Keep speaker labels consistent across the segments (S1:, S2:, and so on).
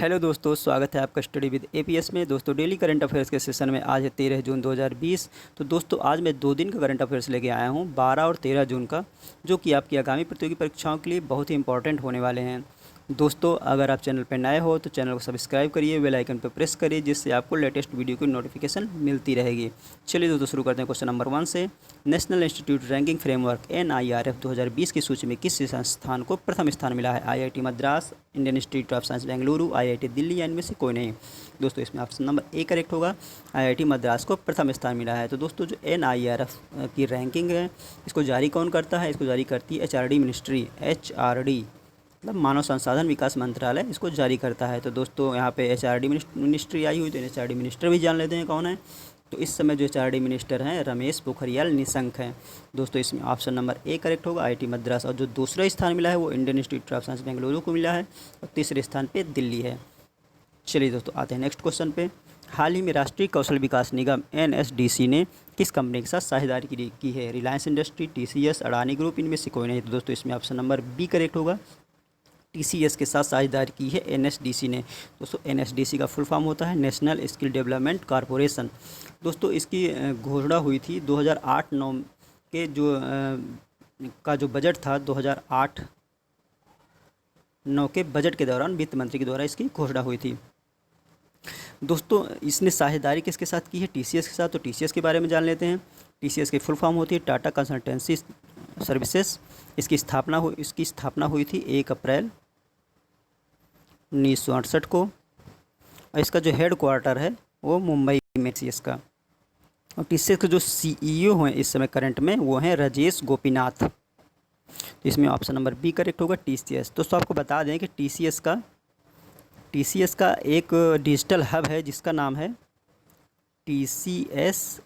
S1: Hello दोस्तों, स्वागत है आपका स्टडी विद एपीएस में। दोस्तों डेली करंट अफेयर्स के सेशन में आज है 13 जून 2020। तो दोस्तों आज मैं 2 दिन का करंट अफेयर्स लेके आया हूँ, 12 और 13 जून का, जो कि आपकी आगामी प्रतियोगी परीक्षाओं के लिए बहुत ही इंपॉर्टेंट होने वाले हैं। दोस्तों अगर आप चैनल पर नए हो तो चैनल को सब्सक्राइब करिए, बेल आइकन पर प्रेस करिए, जिससे आपको लेटेस्ट वीडियो की नोटिफिकेशन मिलती रहेगी। चलिए दोस्तों शुरू करते हैं क्वेश्चन नंबर 1 से। National institute ranking framework NIRF 2020 की सूची में किस संस्थान को प्रथम स्थान मिला है? IIT Madras, Indian institute of science Bengaluru, IIT Delhi या इनमें से कोई नहीं। दोस्तों इसमें ऑप्शन नंबर ए करेक्ट होगा, IIT मद्रास को प्रथम स्थान मिला है। तो दोस्तों जो NIRF की रैंकिंग है, इसको जारी कौन करता है? इसको जारी करती है HRD मिनिस्ट्री। HRD मतलब मानव संसाधन विकास मंत्रालय इसको जारी करता है। तो दोस्तों यहाँ पे HRD मिनिस्ट्री आई हुई, तो HRD मिनिस्टर भी जान लेते हैं कौन है। तो इस समय जो HRD मिनिस्टर हैं रमेश पोखरियाल निशंक हैं। दोस्तों इसमें ऑप्शन नंबर ए करेक्ट होगा, IIT मद्रास। और जो दूसरा स्थान मिला है वो Indian institute of science Bengaluru को मिला है, और तीसरे स्थान पे दिल्ली है। चलिए दोस्तों आते हैं नेक्स्ट क्वेश्चन पे। हाल ही में राष्ट्रीय कौशल विकास निगम NSDC ने किस कंपनी के साथ साझेदारी की है? Reliance industry, TCS, Adani group, इनमें से कोई नहीं। तो दोस्तों इसमें ऑप्शन नंबर बी करेक्ट होगा, TCS के साथ साझेदारी की है NSDC ने। दोस्तों NSDC का फुल फॉर्म होता है नेशनल स्किल डेवलपमेंट कॉरपोरेशन। दोस्तों इसकी घोषणा हुई थी 2008-9 के जो बजट था, 2008-9 के बजट के दौरान वित्त मंत्री के द्वारा इसकी घोषणा हुई थी। दोस्तों इसने साझेदारी किसके साथ की है? TCS के साथ। तो TCS के बारे में जान लेते हैं। TCS की फुल फॉर्म होती है टाटा कंसल्टेंसी सर्विसेज। इसकी स्थापना हुई थी 1 अप्रैल 1968 को, और इसका जो हेड क्वार्टर है वो मुंबई में TCS का। और TCS के जो CEO हैं इस समय करंट में वो हैं राजेश गोपीनाथ। तो इसमें ऑप्शन नंबर बी करेक्ट होगा, TCS। दोस्तों आपको बता दें कि TCS का एक डिजिटल हब है जिसका नाम है TCS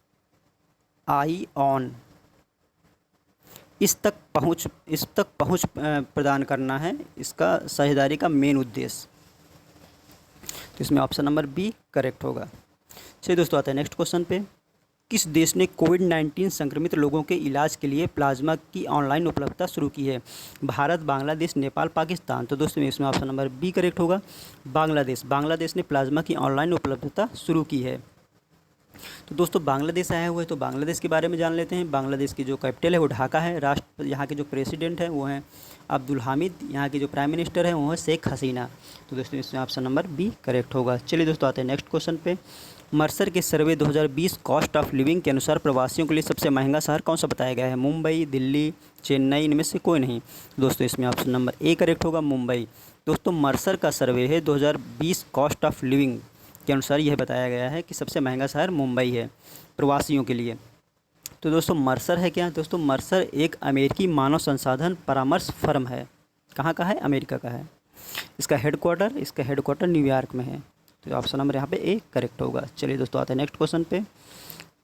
S1: ION। इस तक पहुंच प्रदान करना है इसका साझेदारी का मेन उद्देश्य। तो इसमें ऑप्शन नंबर बी करेक्ट होगा। चलिए दोस्तों आते हैं नेक्स्ट क्वेश्चन पे। किस देश ने कोविड-19 संक्रमित लोगों के इलाज के लिए प्लाज्मा की ऑनलाइन उपलब्धता शुरू की है? भारत, बांग्लादेश, नेपाल, पाकिस्तान। तो दोस्तों इसमें ऑप्शन नंबर बी करेक्ट होगा, बांग्लादेश ने प्लाज्मा की ऑनलाइन उपलब्धता शुरू की है। तो दोस्तों बांग्लादेश आया हुआ है, तो बांग्लादेश के बारे में जान लेते हैं। बांग्लादेश की जो कैपिटल है वो ढाका है। यहाँ के जो प्रेसिडेंट हैं वो हैं अब्दुल हामिद। यहाँ के जो प्राइम मिनिस्टर हैं वो है शेख हसीना। तो दोस्तों इसमें ऑप्शन नंबर बी करेक्ट होगा। चलिए दोस्तों आते हैं नेक्स्ट क्वेश्चन पे। मर्सर के सर्वे 2020 कॉस्ट ऑफ लिविंग के अनुसार प्रवासियों के लिए सबसे महंगा शहर कौन सा बताया गया है? मुंबई, दिल्ली, चेन्नई, इनमें से कोई नहीं। दोस्तों इसमें ऑप्शन नंबर ए करेक्ट होगा, मुंबई। दोस्तों मर्सर का सर्वे है 2020 कॉस्ट ऑफ लिविंग के अनुसार यह बताया गया है कि सबसे महंगा शहर मुंबई है प्रवासियों के लिए। तो दोस्तों मर्सर है क्या? दोस्तों मर्सर एक अमेरिकी मानव संसाधन परामर्श फर्म है। कहाँ का है? अमेरिका का है। इसका हेडक्वार्टर न्यूयॉर्क में है। तो ऑप्शन नंबर यहाँ पे ए करेक्ट होगा। चलिए दोस्तों आते हैं नेक्स्ट क्वेश्चन पे।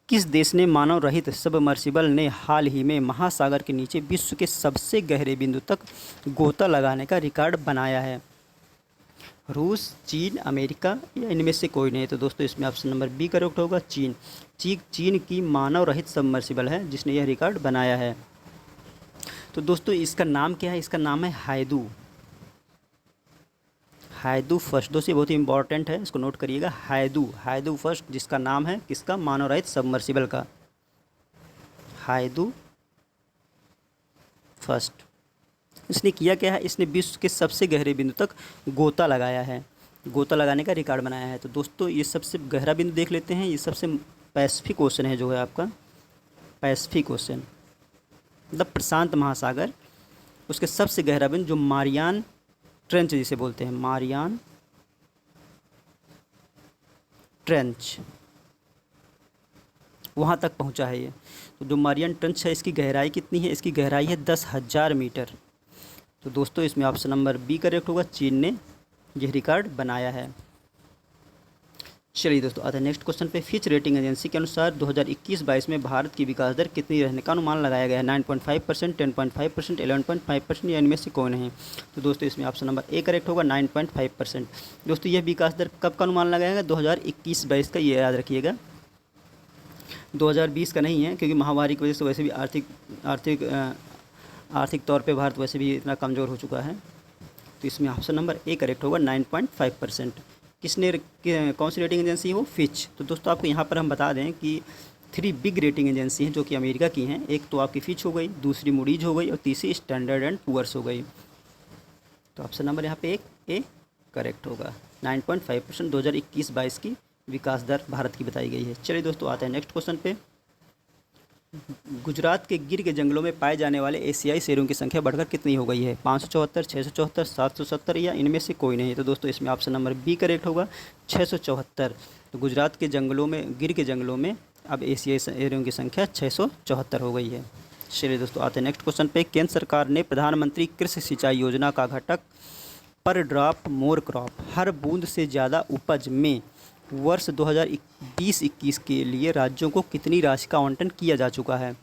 S1: किस देश ने मानव रहित सबमर्सिबल ने हाल ही में महासागर के नीचे विश्व के सबसे गहरे बिंदु तक गोता लगाने का रिकॉर्ड बनाया है? रूस, चीन, अमेरिका या इनमें से कोई नहीं। तो दोस्तों इसमें ऑप्शन नंबर बी करेक्ट होगा, चीन की मानव रहित सबमर्सिबल है जिसने यह रिकॉर्ड बनाया है। तो दोस्तों इसका नाम क्या है? इसका नाम है हायदू फर्स्ट। दोस्तों बहुत ही इंपॉर्टेंट है, इसको नोट करिएगा। हायदू फर्स्ट, जिसका नाम है किसका? मानव रहित सबमर्सिबल का, हायदू फर्स्ट। इसने किया क्या है? इसने विश्व के सबसे गहरे बिंदु तक गोता लगाया है, गोता लगाने का रिकॉर्ड बनाया है। तो दोस्तों ये सबसे गहरा बिंदु देख लेते हैं। ये सबसे पैसिफिक ओशन है, जो है आपका पैसिफिक ओशन मतलब प्रशांत महासागर। उसके सबसे गहरा बिंदु जो मारियान ट्रेंच जिसे बोलते हैं, मारियान ट्रेंच, वहाँ तक पहुँचा है ये। तो जो मारियान ट्रेंच है इसकी गहराई कितनी है? इसकी गहराई है 10,000 मीटर। तो दोस्तों इसमें ऑप्शन नंबर बी करेक्ट होगा, चीन ने यह रिकॉर्ड बनाया है। चलिए दोस्तों आते हैं नेक्स्ट क्वेश्चन पे। फिच रेटिंग एजेंसी के अनुसार 2021-22 में भारत की विकास दर कितनी रहने का अनुमान लगाया गया है? 9.5%, 10.5%, 11.5% या इनमें से कोई नहीं। तो दोस्तों इसमें ऑप्शन नंबर ए करेक्ट होगा, 9.5%। दोस्तों यह विकास दर कब का अनुमान लगाया गया? 2021-22 का, ये याद रखिएगा। 2020 का नहीं है, क्योंकि महामारी की वजह से वैसे भी आर्थिक तौर पे भारत वैसे भी इतना कमज़ोर हो चुका है। तो इसमें ऑप्शन नंबर ए करेक्ट होगा 9.5%। किसने कौन सी रेटिंग एजेंसी हो? फिच। तो दोस्तों आपको यहाँ पर हम बता दें कि 3 बिग रेटिंग एजेंसी हैं जो कि अमेरिका की हैं। एक तो आपकी फिच हो गई, दूसरी मूडीज हो गई और तीसरी स्टैंडर्ड एंड पुअर्स हो गई। तो ऑप्शन नंबर यहाँ पे एक ए करेक्ट होगा। 9.5% 2021-22 की विकास दर भारत की बताई गई है। चलिए दोस्तों आते हैं नेक्स्ट क्वेश्चन पे। गुजरात के गिर के जंगलों में पाए जाने वाले एशियाई शेरों की संख्या बढ़कर कितनी हो गई है? 574, 674, 770 या इनमें से कोई नहीं। तो दोस्तों इसमें ऑप्शन नंबर बी करेक्ट होगा, 674। तो गुजरात के जंगलों में, गिर के जंगलों में अब एशियाई शेरों की संख्या 674 हो गई है। चलिए दोस्तों आते हैं नेक्स्ट क्वेश्चन पे। केंद्र सरकार ने प्रधानमंत्री कृषि सिंचाई योजना का घटक पर ड्रॉप मोर क्रॉप, हर बूंद से ज़्यादा उपज में वर्ष 2020-21 के लिए राज्यों को कितनी राशि का आवंटन किया जा चुका है?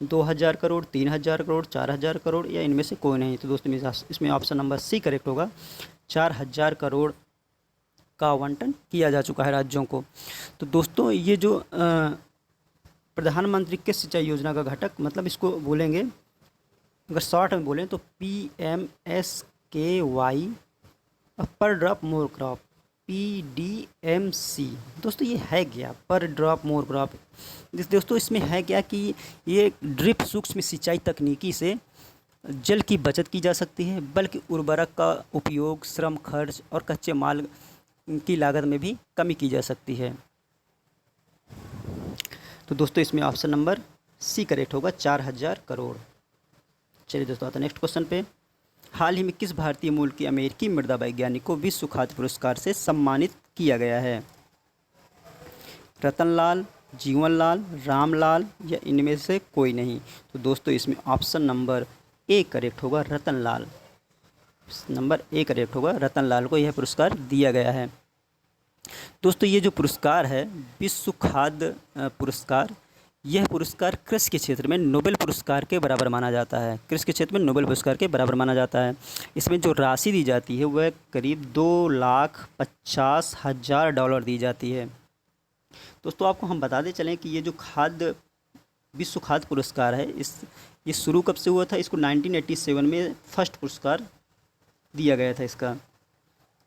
S1: 2000 करोड़, 3000 करोड़, 4000 करोड़ या इनमें से कोई नहीं। तो दोस्तों इसमें ऑप्शन नंबर सी करेक्ट होगा, 4000 करोड़ का आवंटन किया जा चुका है राज्यों को। तो दोस्तों ये जो प्रधानमंत्री कृषि सिंचाई योजना का घटक, मतलब इसको बोलेंगे अगर शॉर्ट में बोलें तो PMSKY पर ड्रॉप मोर क्रॉप, PDMC। दोस्तों ये है क्या पर ड्रॉप मोर क्रॉप? दोस्तों इसमें है क्या कि ये ड्रिप सूक्ष्म सिंचाई तकनीकी से जल की बचत की जा सकती है, बल्कि उर्वरक का उपयोग, श्रम खर्च और कच्चे माल की लागत में भी कमी की जा सकती है। तो दोस्तों इसमें ऑप्शन नंबर सी करेक्ट होगा, 4000 करोड़। चलिए दोस्तों आता है नेक्स्ट क्वेश्चन पे। हाल ही में किस भारतीय मूल के अमेरिकी मृदा वैज्ञानिक को विश्व खाद्य पुरस्कार से सम्मानित किया गया है? रतनलाल, जीवनलाल, रामलाल या इनमें से कोई नहीं। तो दोस्तों इसमें ऑप्शन नंबर ए करेक्ट होगा, रतनलाल। नंबर ए करेक्ट होगा, रतनलाल को यह पुरस्कार दिया गया है। दोस्तों ये जो पुरस्कार है विश्व खाद्य पुरस्कार, यह पुरस्कार कृषि के क्षेत्र में नोबेल पुरस्कार के बराबर माना जाता है। कृषि के क्षेत्र में नोबेल पुरस्कार के बराबर माना जाता है। इसमें जो राशि दी जाती है वह करीब $2,50,000 दी जाती है। दोस्तों आपको हम बताते चलें कि ये जो विश्व खाद्य पुरस्कार है, ये शुरू कब से हुआ था? इसको 1987 में फर्स्ट पुरस्कार दिया गया था इसका।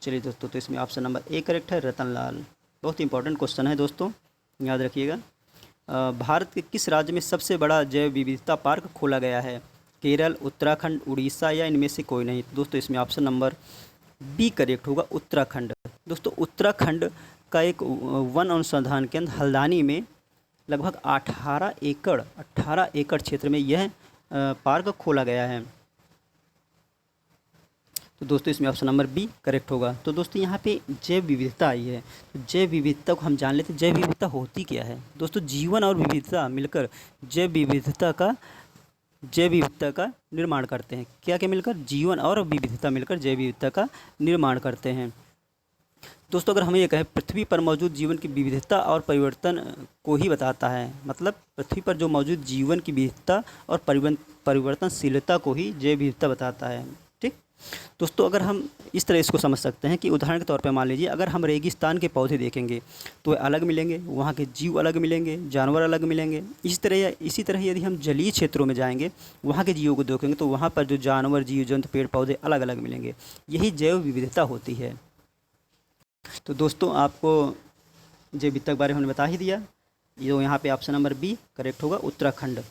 S1: चलिए दोस्तों तो इसमें ऑप्शन नंबर ए करेक्ट है, रतनलाल। बहुत इंपॉर्टेंट क्वेश्चन है दोस्तों, याद रखिएगा। भारत के किस राज्य में सबसे बड़ा जैव विविधता पार्क खोला गया है? केरल, उत्तराखंड, उड़ीसा या इनमें से कोई नहीं। दोस्तों इसमें ऑप्शन नंबर बी करेक्ट होगा, उत्तराखंड। दोस्तों उत्तराखंड का एक वन अनुसंधान केंद्र हल्द्वानी में लगभग 18 एकड़ क्षेत्र में यह पार्क खोला गया है। तो दोस्तों इसमें ऑप्शन नंबर बी करेक्ट होगा। तो दोस्तों यहाँ पे जैव विविधता आई है, तो जैव विविधता को हम जान लेते हैं। जैव विविधता होती क्या है? दोस्तों जीवन और विविधता मिलकर जैव विविधता का निर्माण करते हैं। क्या क्या मिलकर? जीवन और विविधता मिलकर जैव विविधता का निर्माण करते हैं। दोस्तों अगर हम ये कहें पृथ्वी पर मौजूद जीवन की विविधता और परिवर्तन को ही बताता है, मतलब पृथ्वी पर जो मौजूद जीवन की विविधता और परिवर्तनशीलता को ही जैव विविधता बताता है। ठीक दोस्तों, अगर हम इस तरह इसको समझ सकते हैं कि उदाहरण के तौर पे मान लीजिए अगर हम रेगिस्तान के पौधे देखेंगे तो वे अलग मिलेंगे, वहाँ के जीव अलग मिलेंगे, जानवर अलग मिलेंगे। इसी तरह यदि हम जलीय क्षेत्रों में जाएंगे, वहाँ के जीवों को देखेंगे तो वहाँ पर जो जानवर, जीव जंतु, पेड़ पौधे अलग अलग मिलेंगे। यही जैव विविधता होती है। तो दोस्तों आपको जैव विविधता के बारे में हमने बता ही दिया। जो यहाँ पे ऑप्शन नंबर बी करेक्ट होगा, उत्तराखंड।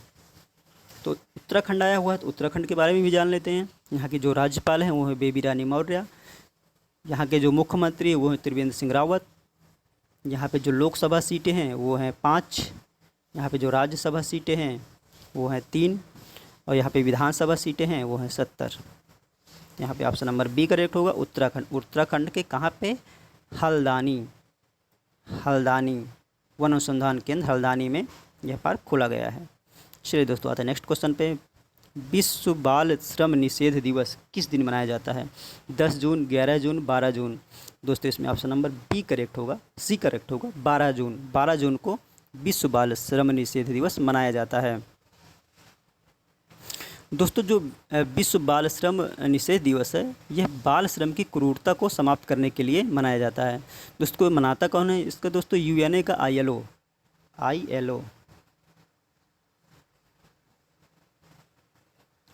S1: तो उत्तराखंड आया हुआ है तो उत्तराखंड के बारे में भी जान लेते हैं। यहाँ की जो राज्यपाल हैं वो है बेबी रानी मौर्य। यहाँ के जो मुख्यमंत्री हैं वो हैं त्रिवेंद्र सिंह रावत। यहाँ पे जो लोकसभा सीटें हैं वो हैं 5। यहाँ पे जो राज्यसभा सीटें हैं वो हैं 3 और यहाँ पे विधानसभा सीटें हैं वो हैं 70। यहाँ पे ऑप्शन नंबर बी करेक्ट होगा, उत्तराखंड। उत्तराखंड के कहाँ पे? हल्द्वानी वन अनुसंधान केंद्र हल्द्वानी में यह पार्क खोला गया है। चलिए दोस्तों आते हैं नेक्स्ट क्वेश्चन पे। विश्व बाल श्रम निषेध दिवस किस दिन मनाया जाता है? 10 जून, 11 जून, 12 जून। दोस्तों इसमें ऑप्शन नंबर बी करेक्ट होगा, सी करेक्ट होगा, 12 जून। 12 जून को विश्व बाल श्रम निषेध दिवस मनाया जाता है। दोस्तों जो विश्व बाल श्रम निषेध दिवस है यह बाल श्रम की क्रूरता को समाप्त करने के लिए मनाया जाता है। दोस्तों मनाता कौन है इसका? दोस्तों यूएनए का ILO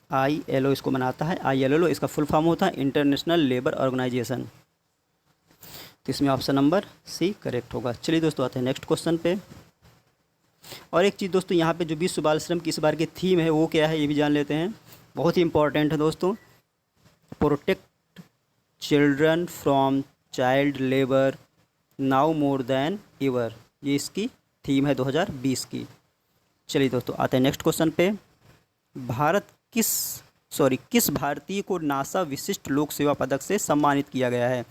S1: ILO इसको बनाता है। ILO इसका फुल फॉर्म होता है इंटरनेशनल लेबर ऑर्गेनाइजेशन। तो इसमें ऑप्शन नंबर सी करेक्ट होगा। चलिए दोस्तों आते हैं नेक्स्ट क्वेश्चन पे। और एक चीज़ दोस्तों यहाँ पे जो विश्व बाल श्रम की इस बार की थीम है वो क्या है ये भी जान लेते हैं, बहुत ही इंपॉर्टेंट है दोस्तों। Protect children from child labour now more than ever, ये इसकी थीम है 2020 की। चलिए दोस्तों आते हैं नेक्स्ट क्वेश्चन पे। किस भारतीय को नासा विशिष्ट लोक सेवा पदक से सम्मानित किया गया है?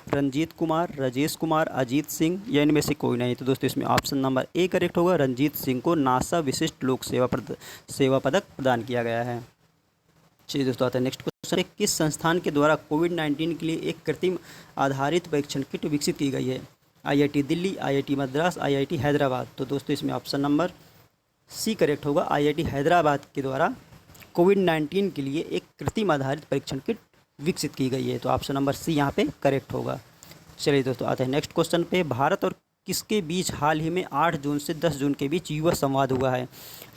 S1: रंजीत कुमार, राजेश कुमार, अजीत सिंह या इनमें से कोई नहीं। तो दोस्तों इसमें ऑप्शन नंबर ए करेक्ट होगा। रंजीत सिंह को नासा विशिष्ट लोक सेवा पदक प्रदान किया गया है। चलिए दोस्तों आते हैं नेक्स्ट क्वेश्चन। किस संस्थान के द्वारा कोविड-19 के लिए एक कृत्रिम आधारित परीक्षण किट विकसित की गई है? IIT Delhi, IIT Madras, IIT Hyderabad. तो दोस्तों इसमें ऑप्शन नंबर सी करेक्ट होगा। IIT हैदराबाद के द्वारा कोविड-19 के लिए एक कृत्रिम आधारित परीक्षण किट विकसित की गई है। तो ऑप्शन नंबर सी यहाँ पे करेक्ट होगा। चलिए दोस्तों आते हैं नेक्स्ट क्वेश्चन पे। भारत और किसके बीच हाल ही में 8 जून से 10 जून के बीच युवा संवाद हुआ है?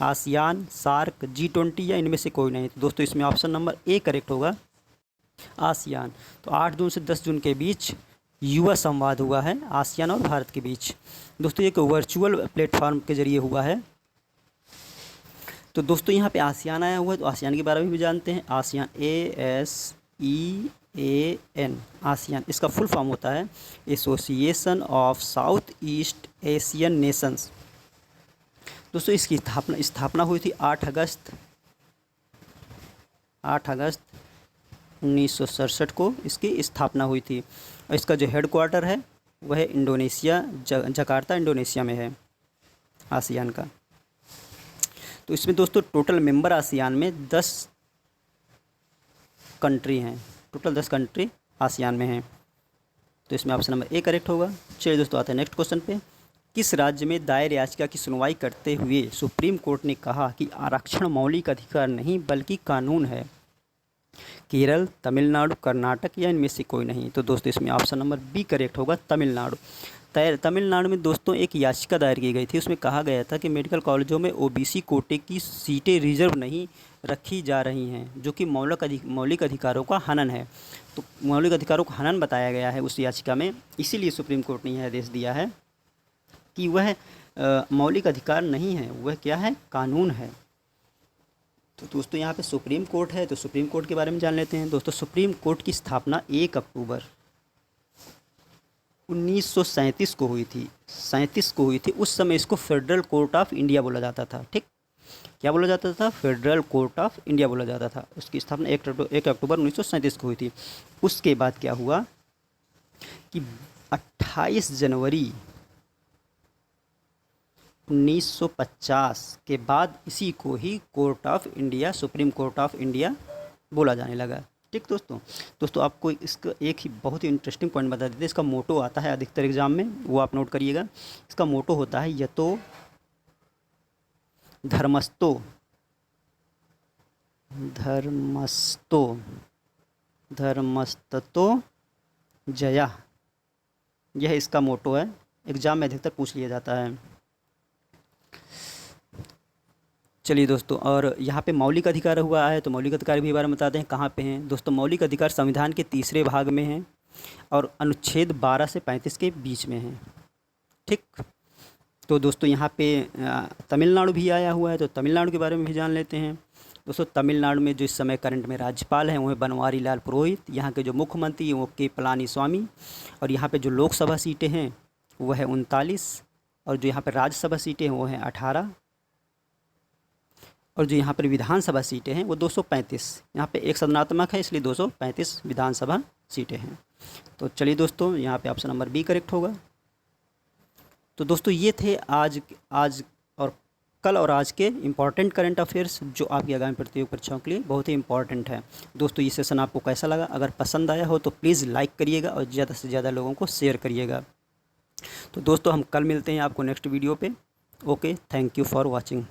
S1: आसियान, सार्क, G20 या इनमें से कोई नहीं। तो दोस्तों इसमें ऑप्शन नंबर ए करेक्ट होगा, आसियान। तो 8 जून से 10 जून के बीच युवा संवाद हुआ है आसियान और भारत के बीच। दोस्तों एक वर्चुअल प्लेटफॉर्म के जरिए हुआ है। तो दोस्तों यहाँ पे आसियान आया हुआ है, तो आसियान के बारे में भी जानते हैं। आसियान ASEAN, आसियान इसका फुल फॉर्म होता है association of south east Asian Nations. दोस्तों इसकी स्थापना हुई थी 8 अगस्त 1967 को इसकी स्थापना हुई थी। और इसका जो हेड क्वार्टर है वह इंडोनेशिया, जकार्ता इंडोनेशिया में है आसियान का। तो इसमें दोस्तों टोटल मेंबर आसियान में 10 कंट्री हैं, टोटल 10 कंट्री आसियान में हैं। तो इसमें ऑप्शन नंबर ए करेक्ट होगा। चलिए दोस्तों आते हैं नेक्स्ट क्वेश्चन पे। किस राज्य में दायर याचिका की सुनवाई करते हुए सुप्रीम कोर्ट ने कहा कि आरक्षण मौलिक अधिकार नहीं बल्कि कानून है? केरल, तमिलनाडु, कर्नाटक या इनमें से कोई नहीं। तो दोस्तों इसमें ऑप्शन नंबर बी करेक्ट होगा, तमिलनाडु। तमिलनाडु में दोस्तों एक याचिका दायर की गई थी, उसमें कहा गया था कि मेडिकल कॉलेजों में OBC कोटे की सीटें रिजर्व नहीं रखी जा रही हैं, जो कि मौलिक अधिकारों का हनन है। तो मौलिक अधिकारों का हनन बताया गया है उस याचिका में, इसीलिए सुप्रीम कोर्ट ने यह आदेश दिया है कि वह मौलिक अधिकार नहीं है, वह क्या है, कानून है। तो दोस्तों यहाँ पे सुप्रीम कोर्ट है, तो सुप्रीम कोर्ट के बारे में जान लेते हैं। दोस्तों सुप्रीम कोर्ट की स्थापना 1 अक्टूबर 1937 को हुई थी, 37 को हुई थी। उस समय इसको फेडरल कोर्ट ऑफ इंडिया बोला जाता था। ठीक, क्या बोला जाता था? फेडरल कोर्ट ऑफ इंडिया बोला जाता था। उसकी स्थापना 1 अक्टूबर 1937 को हुई थी। उसके बाद क्या हुआ कि 28 जनवरी 1950 के बाद इसी को ही court of India, supreme court of India बोला जाने लगा। ठीक दोस्तों आपको इसका एक ही बहुत ही इंटरेस्टिंग पॉइंट बता देते हैं। इसका मोटो आता है अधिकतर एग्जाम में, वो आप नोट करिएगा। इसका मोटो होता है यतो धर्मस्तो धर्मस्ततो जया, यह इसका मोटो है। एग्जाम में अधिकतर पूछ लिया जाता है। चलिए दोस्तों, और यहाँ पे मौलिक अधिकार हुआ है, तो मौलिक अधिकार भी बारे में बताते हैं कहाँ पे हैं। दोस्तों मौलिक अधिकार संविधान के 3रे भाग में हैं और अनुच्छेद 12 से 35 के बीच में हैं। ठीक, तो दोस्तों यहाँ पे तमिलनाडु भी आया हुआ है, तो तमिलनाडु के बारे में भी जान लेते हैं। दोस्तों तमिलनाडु में जो इस समय करंट में राज्यपाल हैं वो है बनवारी लाल पुरोहित। यहाँ के जो मुख्यमंत्री हैं वो के पलानीस्वामी। और यहाँ पे जो लोकसभा सीटें हैं वो है 39, और जो यहाँ पर राज्यसभा सीटें हैं वो हैं 18, और जो यहाँ पर विधानसभा सीटें हैं वो 235। यहाँ पे एक सदनात्मक है, इसलिए 235 विधानसभा सीटें हैं। तो चलिए दोस्तों यहाँ पे ऑप्शन नंबर बी करेक्ट होगा। तो दोस्तों ये थे आज और कल और आज के इम्पॉर्टेंट करंट अफेयर्स, जो आपकी आगामी प्रतियोगी परीक्षाओं के लिए बहुत ही इंपॉर्टेंट है। दोस्तों ये सेशन आपको कैसा लगा? अगर पसंद आया हो तो प्लीज़ लाइक करिएगा और ज़्यादा से ज़्यादा लोगों को शेयर करिएगा। तो दोस्तों हम कल मिलते हैं आपको नेक्स्ट वीडियो पे। Okay, thank you for watching.